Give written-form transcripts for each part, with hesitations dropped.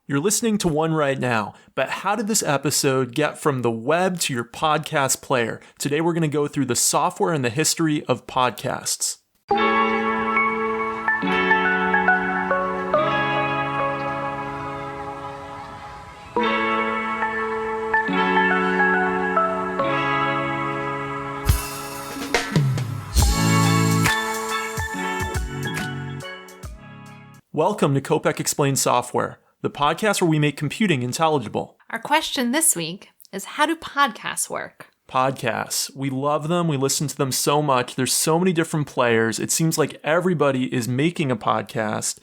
You're listening to one right now, but how did this episode get from the web to your podcast player? Today we're going to go through the software and the history of podcasts. Welcome to Kopec Explains Software, the podcast where we make computing intelligible. Our question this week is, how do podcasts work? Podcasts. We love them. We listen to them so much. There's so many different players. It seems like everybody is making a podcast.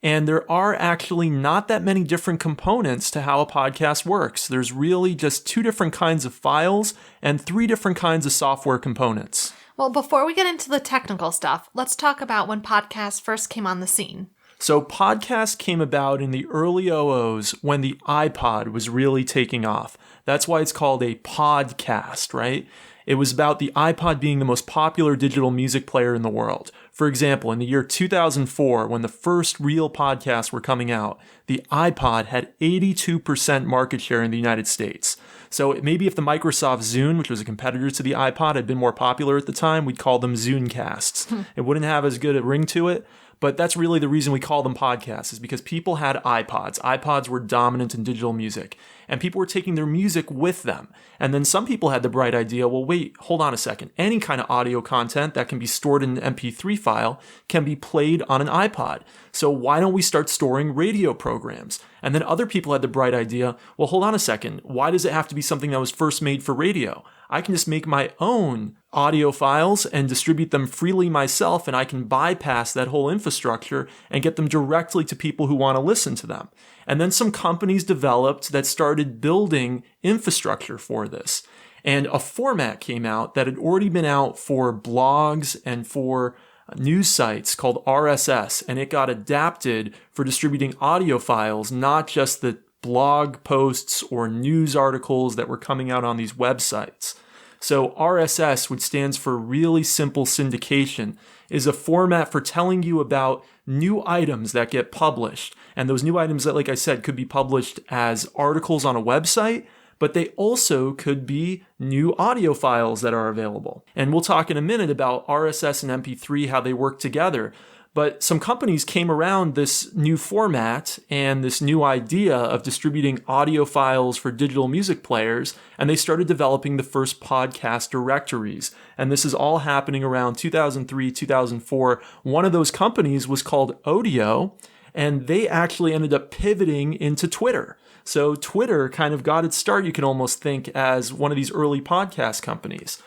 And there are actually not that many different components to how a podcast works. There's really just two different kinds of files and three different kinds of software components. Well, before we get into the technical stuff, let's talk about when podcasts first came on the scene. So podcasts came about in the early 00s when the iPod was really taking off. That's why it's called a podcast, right? It was about the iPod being the most popular digital music player in the world. For example, in the year 2004, when the first real podcasts were coming out, the iPod had 82% market share in the United States. So maybe if the Microsoft Zune, which was a competitor to the iPod, had been more popular at the time, we'd call them Zunecasts. It wouldn't have as good a ring to it. But that's really the reason we call them podcasts, is because people had iPods. iPods were dominant in digital music, and people were taking their music with them. And then some people had the bright idea, well, wait, hold on a second. Any kind of audio content that can be stored in an MP3 file can be played on an iPod. So why don't we start storing radio programs? And then other people had the bright idea, well, hold on a second. Why does it have to be something that was first made for radio? I can just make my own audio files and distribute them freely myself, and I can bypass that whole infrastructure and get them directly to people who want to listen to them. And then some companies developed that started building infrastructure for this. And a format came out that had already been out for blogs and for news sites called RSS, and it got adapted for distributing audio files, not just the blog posts or news articles that were coming out on these websites. So RSS, which stands for Really Simple Syndication, is a format for telling you about new items that get published. And those new items that, like I said, could be published as articles on a website, but they also could be new audio files that are available. And we'll talk in a minute about RSS and MP3, how they work together. But some companies came around this new format and this new idea of distributing audio files for digital music players, and they started developing the first podcast directories. And this is all happening around 2003, 2004. One of those companies was called Odeo, and they actually ended up pivoting into Twitter. So Twitter kind of got its start, you can almost think, as one of these early podcast companies.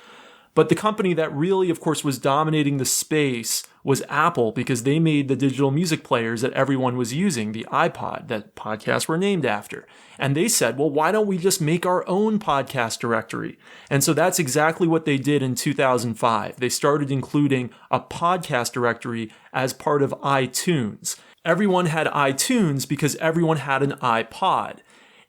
But the company that really, of course, was dominating the space was Apple, because they made the digital music players that everyone was using, the iPod, that podcasts were named after. And they said, well, why don't we just make our own podcast directory? And so that's exactly what they did in 2005. They started including a podcast directory as part of iTunes. Everyone had iTunes because everyone had an iPod.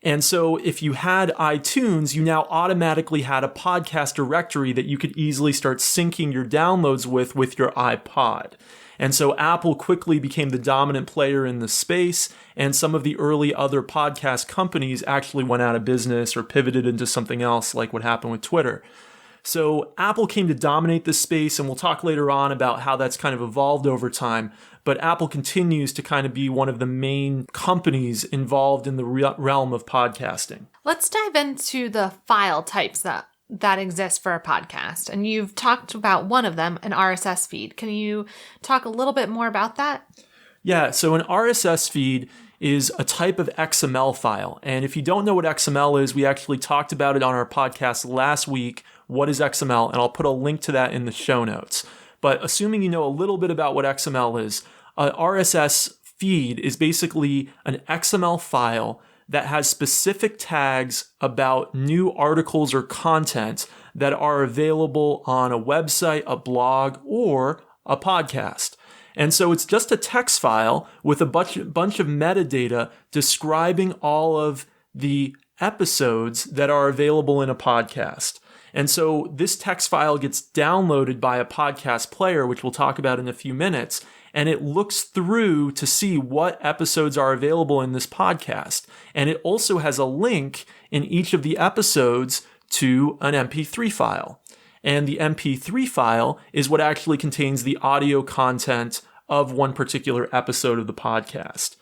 And so if you had iTunes, you now automatically had a podcast directory that you could easily start syncing your downloads with your iPod. And so Apple quickly became the dominant player in the space, and some of the early other podcast companies actually went out of business or pivoted into something else, like what happened with Twitter. So Apple came to dominate this space, and we'll talk later on about how that's kind of evolved over time. But Apple continues to kind of be one of the main companies involved in the realm of podcasting. Let's dive into the file types that exist for a podcast. And you've talked about one of them, an RSS feed. Can you talk a little bit more about that? Yeah, so an RSS feed is a type of XML file. And if you don't know what XML is, we actually talked about it on our podcast last week. What is XML? And I'll put a link to that in the show notes. But assuming you know a little bit about what XML is, an RSS feed is basically an XML file that has specific tags about new articles or content that are available on a website, a blog, or a podcast. And so it's just a text file with a bunch of metadata describing all of the episodes that are available in a podcast. And so this text file gets downloaded by a podcast player, which we'll talk about in a few minutes. and it looks through to see what episodes are available in this podcast. And it also has a link in each of the episodes to an MP3 file. And the MP3 file is what actually contains the audio content of one particular episode of the podcast.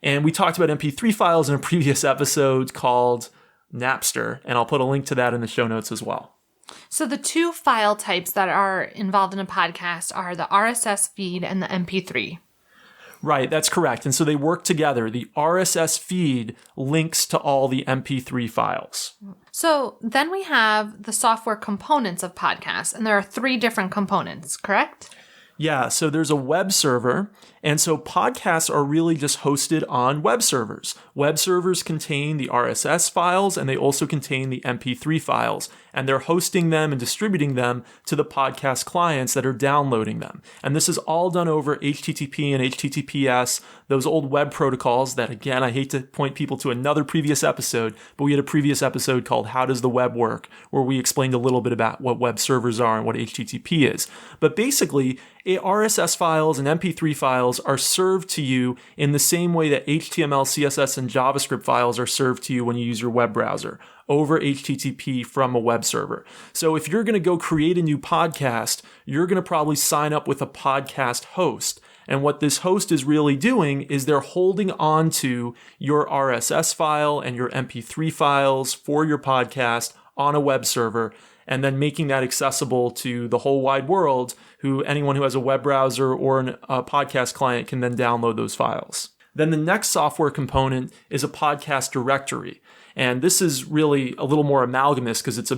And we talked about MP3 files in a previous episode called Napster, and I'll put a link to that in the show notes as well. So the two file types that are involved in a podcast are the RSS feed and the MP3. Right, that's correct. And so they work together. The RSS feed links to all the MP3 files. So then we have the software components of podcasts, and there are 3 different components, correct? Yeah, so there's a web server, and so podcasts are really just hosted on web servers. Web servers contain the RSS files, and they also contain the MP3 files, and they're hosting them and distributing them to the podcast clients that are downloading them. And this is all done over HTTP and HTTPS, those old web protocols that, again, I hate to point people to another previous episode, but we had a previous episode called How Does the Web Work, where we explained a little bit about what web servers are and what HTTP is. But basically, RSS files and MP3 files are served to you in the same way that HTML, CSS, and JavaScript files are served to you when you use your web browser, over HTTP from a web server. So if you're going to go create a new podcast, you're going to probably sign up with a podcast host. And what this host is really doing is they're holding on to your RSS file and your MP3 files for your podcast on a web server, and then making that accessible to the whole wide world, anyone who has a web browser or a podcast client can then download those files. Then the next software component is a podcast directory. And this is really a little more amalgamous because it's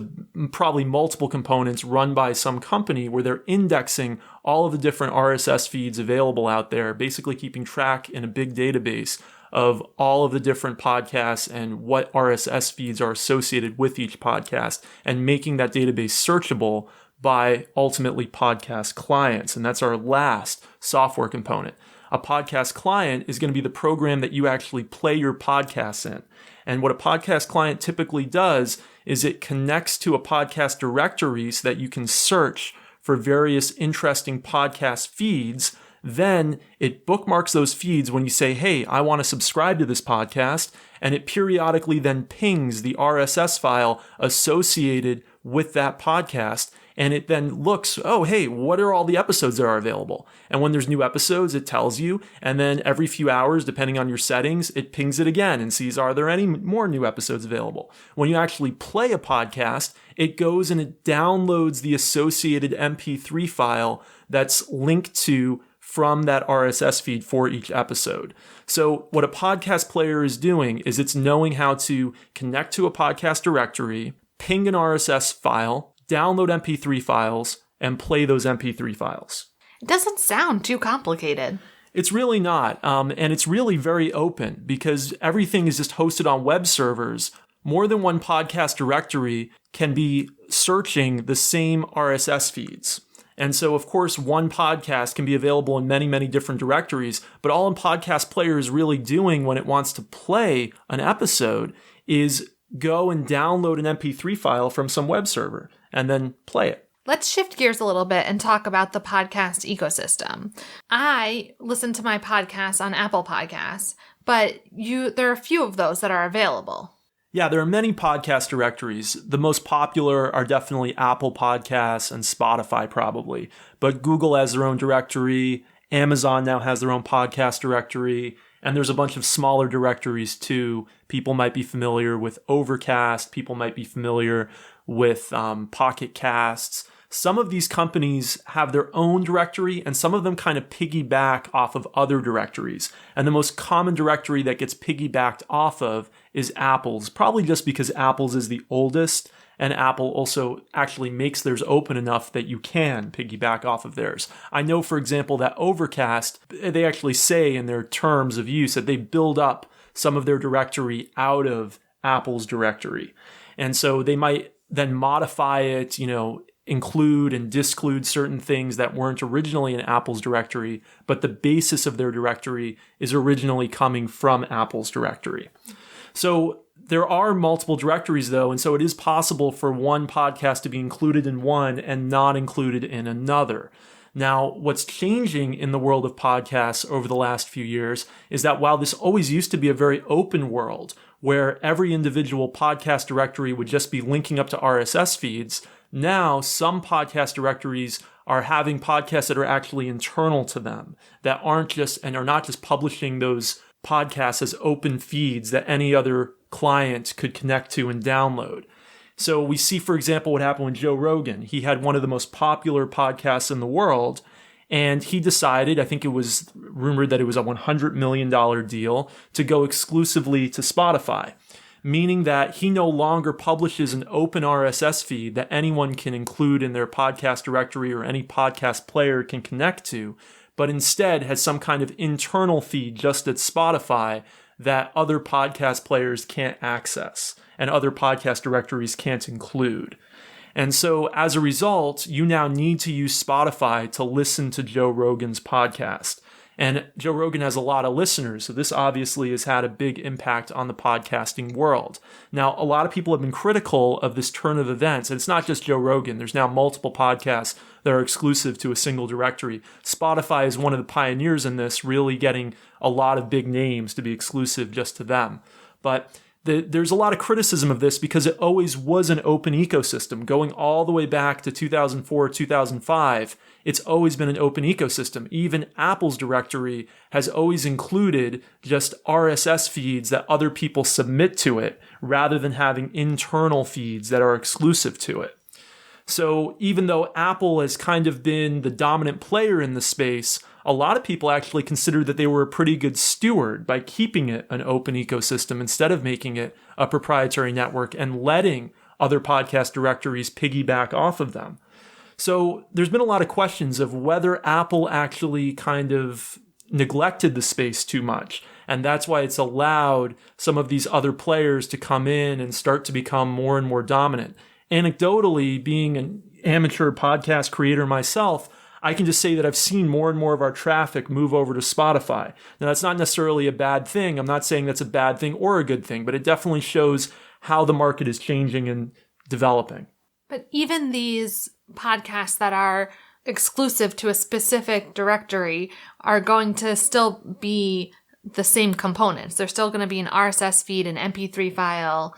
probably multiple components run by some company where they're indexing all of the different RSS feeds available out there, basically keeping track in a big database of all of the different podcasts and what RSS feeds are associated with each podcast, and making that database searchable by ultimately podcast clients. And that's our last software component. A podcast client is going to be the program that you actually play your podcasts in. And what a podcast client typically does is it connects to a podcast directory so that you can search for various interesting podcast feeds. Then it bookmarks those feeds when you say, hey, I want to subscribe to this podcast, and it periodically then pings the RSS file associated with that podcast, and it then looks, oh, hey, what are all the episodes that are available? And when there's new episodes, it tells you, and then every few hours, depending on your settings, it pings it again and sees, are there any more new episodes available? When you actually play a podcast, it goes and it downloads the associated MP3 file that's linked to from that RSS feed for each episode. So what a podcast player is doing is it's knowing how to connect to a podcast directory, ping an RSS file, download MP3 files, and play those MP3 files. It doesn't sound too complicated. It's really not. And it's really very open because everything is just hosted on web servers. More than one podcast directory can be searching the same RSS feeds. And so, of course, one podcast can be available in many, many different directories, but all a podcast player is really doing when it wants to play an episode is go and download an MP3 file from some web server and then play it. Let's shift gears a little bit and talk about the podcast ecosystem. I listen to my podcasts on Apple Podcasts, but there are a few of those that are available. Yeah, there are many podcast directories. The most popular are definitely Apple Podcasts and Spotify probably. But Google has their own directory. Amazon now has their own podcast directory. And there's a bunch of smaller directories too. People might be familiar with Overcast. People might be familiar with Pocket Casts. Some of these companies have their own directory, and some of them kind of piggyback off of other directories. And the most common directory that gets piggybacked off of is Apple's, probably just because Apple's is the oldest, and Apple also actually makes theirs open enough that you can piggyback off of theirs. I know, for example, that Overcast, they actually say in their terms of use that they build up some of their directory out of Apple's directory. And so they might then modify it, include and disclude certain things that weren't originally in Apple's directory, but the basis of their directory is originally coming from Apple's directory. So there are multiple directories though, and so it is possible for one podcast to be included in one and not included in another. Now, what's changing in the world of podcasts over the last few years is that while this always used to be a very open world, where every individual podcast directory would just be linking up to RSS feeds, now some podcast directories are having podcasts that are actually internal to them, that are not just publishing those podcasts as open feeds that any other client could connect to and download. So we see, for example, what happened with Joe Rogan. He had one of the most popular podcasts in the world, and he decided, I think it was rumored that it was a $100 million deal, to go exclusively to Spotify, meaning that he no longer publishes an open RSS feed that anyone can include in their podcast directory or any podcast player can connect to, but instead has some kind of internal feed just at Spotify that other podcast players can't access and other podcast directories can't include. And so as a result, you now need to use Spotify to listen to Joe Rogan's podcast. And Joe Rogan has a lot of listeners, so this obviously has had a big impact on the podcasting world. Now, a lot of people have been critical of this turn of events, and it's not just Joe Rogan. There's now multiple podcasts that are exclusive to a single directory. Spotify is one of the pioneers in this, really getting a lot of big names to be exclusive just to them. But there's a lot of criticism of this because it always was an open ecosystem. Going all the way back to 2004, 2005, it's always been an open ecosystem. Even Apple's directory has always included just RSS feeds that other people submit to it, rather than having internal feeds that are exclusive to it. So even though Apple has kind of been the dominant player in the space, a lot of people actually consider that they were a pretty good steward by keeping it an open ecosystem instead of making it a proprietary network and letting other podcast directories piggyback off of them. So there's been a lot of questions of whether Apple actually kind of neglected the space too much. And that's why it's allowed some of these other players to come in and start to become more and more dominant. Anecdotally, being an amateur podcast creator myself, I can just say that I've seen more and more of our traffic move over to Spotify. Now, that's not necessarily a bad thing. I'm not saying that's a bad thing or a good thing, but it definitely shows how the market is changing and developing. But even these podcasts that are exclusive to a specific directory are going to still be the same components. They're still going to be an RSS feed, an MP3 file.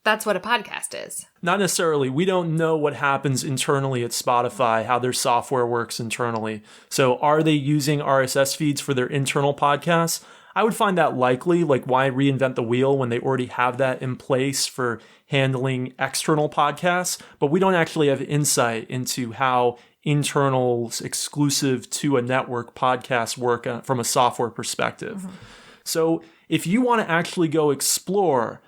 That's what a podcast is. Not necessarily. We don't know what happens internally at Spotify, how their software works internally. So are they using RSS feeds for their internal podcasts? I would find that likely. Like, why reinvent the wheel when they already have that in place for handling external podcasts? But we don't actually have insight into how internal, exclusive to a network podcasts work from a software perspective. Mm-hmm. So if you want to actually go explore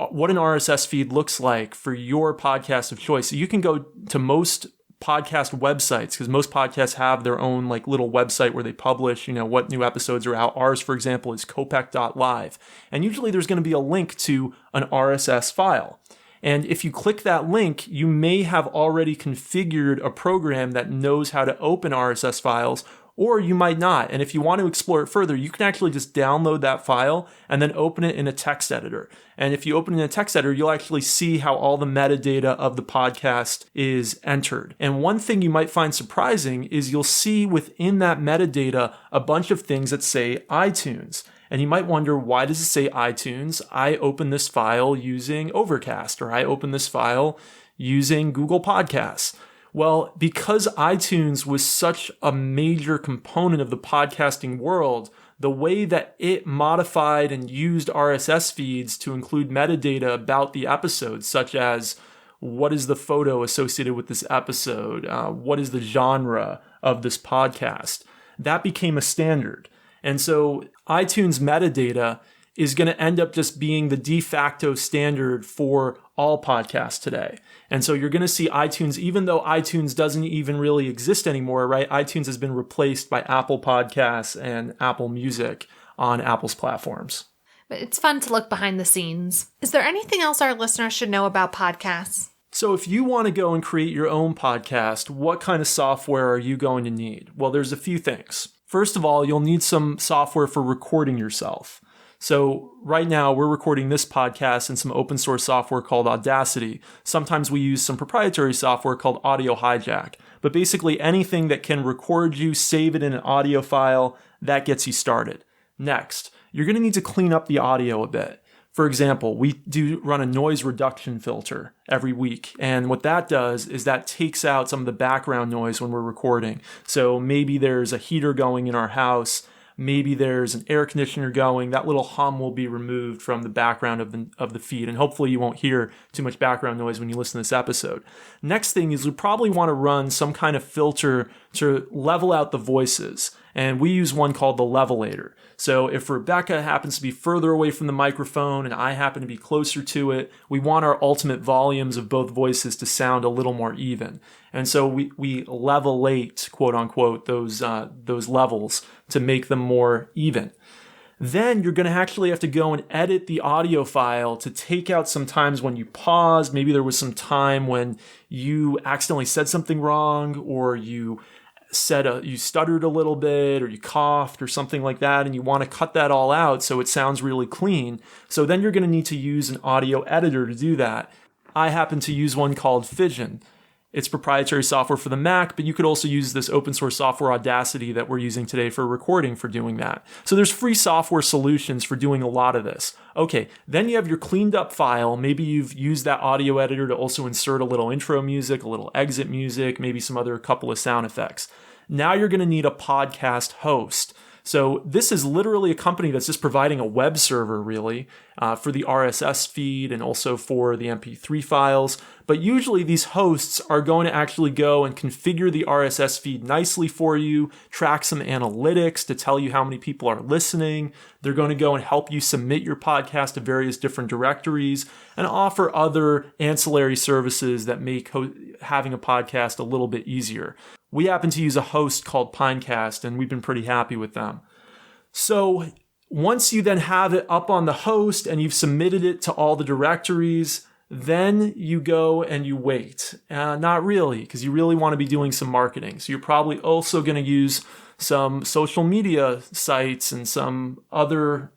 what an RSS feed looks like for your podcast of choice, you can go to most podcast websites, because most podcasts have their own like little website where they publish, what new episodes are out. Ours, for example, is Kopek.live. And usually there's going to be a link to an RSS file. And if you click that link, you may have already configured a program that knows how to open RSS files, or you might not. And if you want to explore it further, you can actually just download that file and then open it in a text editor. And if you open it in a text editor, you'll actually see how all the metadata of the podcast is entered. And one thing you might find surprising is you'll see within that metadata a bunch of things that say iTunes. And you might wonder, why does it say iTunes? I open this file using Overcast, or I open this file using Google Podcasts. Well, because iTunes was such a major component of the podcasting world, the way that it modified and used RSS feeds to include metadata about the episodes, such as what is the photo associated with this episode, what is the genre of this podcast, that became a standard. And so iTunes metadata is going to end up just being the de facto standard for all podcasts today. And so you're going to see iTunes, even though iTunes doesn't even really exist anymore, right? iTunes has been replaced by Apple Podcasts and Apple Music on Apple's platforms. But it's fun to look behind the scenes. Is there anything else our listeners should know about podcasts? So if you want to go and create your own podcast, what kind of software are you going to need? Well, there's a few things. First of all, you'll need some software for recording yourself. So right now we're recording this podcast in some open source software called Audacity. Sometimes we use some proprietary software called Audio Hijack. But basically anything that can record you, save it in an audio file, that gets you started. Next, you're going to need to clean up the audio a bit. For example, we do run a noise reduction filter every week. And what that does is that takes out some of the background noise when we're recording. So maybe there's a heater going in our house. Maybe there's an air conditioner going. That little hum will be removed from the background of the feed. And hopefully you won't hear too much background noise when you listen to this episode. Next thing is we probably want to run some kind of filter to level out the voices. And we use one called the levelator. So if Rebecca happens to be further away from the microphone and I happen to be closer to it, we want our ultimate volumes of both voices to sound a little more even. And so we levelate, quote unquote, those levels to make them more even. Then you're going to actually have to go and edit the audio file to take out some times when you paused. Maybe there was some time when you accidentally said something wrong, or you stuttered a little bit, or you coughed or something like that, and you want to cut that all out so it sounds really clean. So then you're going to need to use an audio editor to do that. I happen to use one called Fission. It's proprietary software for the Mac, but you could also use this open source software Audacity that we're using today for recording for doing that. So there's free software solutions for doing a lot of this. Okay, then you have your cleaned up file. Maybe you've used that audio editor to also insert a little intro music, a little exit music, maybe some other couple of sound effects. Now you're going to need a podcast host. So this is literally a company that's just providing a web server, really, for the RSS feed and also for the MP3 files. But usually these hosts are going to actually go and configure the RSS feed nicely for you, track some analytics to tell you how many people are listening. They're going to go and help you submit your podcast to various different directories and offer other ancillary services that make having a podcast a little bit easier. We happen to use a host called Pinecast, and we've been pretty happy with them. So once you then have it up on the host and you've submitted it to all the directories, then you go and you wait. Not really, because you really want to be doing some marketing. So you're probably also going to use some social media sites and some other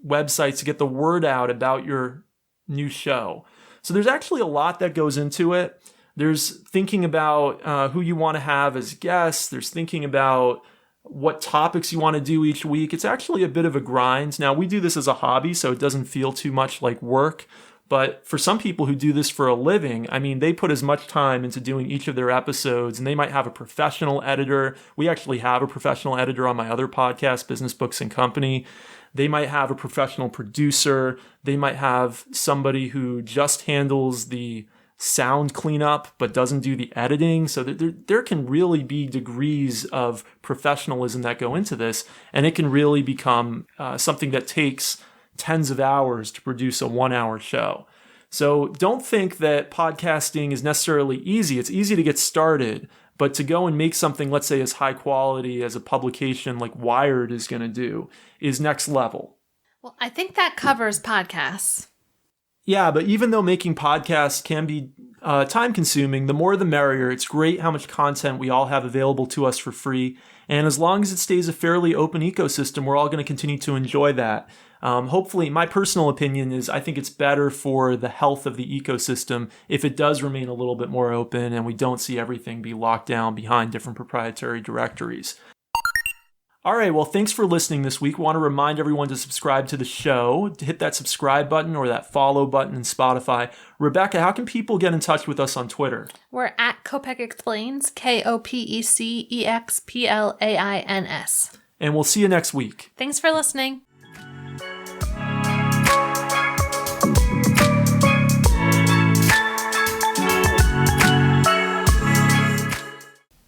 websites to get the word out about your new show. So there's actually a lot that goes into it. There's thinking about who you want to have as guests. There's thinking about what topics you want to do each week. It's actually a bit of a grind. Now, we do this as a hobby, so it doesn't feel too much like work. But for some people who do this for a living, I mean, they put as much time into doing each of their episodes, and they might have a professional editor. We actually have a professional editor on my other podcast, Business Books and Company. They might have a professional producer. They might have somebody who just handles the sound cleanup but doesn't do the editing. So there can really be degrees of professionalism that go into this, and it can really become something that takes tens of hours to produce a 1-hour show. So don't think that podcasting is necessarily easy. It's easy to get started, but to go and make something, let's say, as high quality as a publication like Wired is going to do is next level. Well, I think that covers podcasts. Yeah, but even though making podcasts can be time consuming, the more the merrier. It's great how much content we all have available to us for free. And as long as it stays a fairly open ecosystem, we're all going to continue to enjoy that. Hopefully, my personal opinion is I think it's better for the health of the ecosystem if it does remain a little bit more open and we don't see everything be locked down behind different proprietary directories. All right, well, thanks for listening this week. We want to remind everyone to subscribe to the show, to hit that subscribe button or that follow button in Spotify. Rebecca, how can people get in touch with us on Twitter? We're at Kopec Explains, KOPECEXPLAINS. And we'll see you next week. Thanks for listening.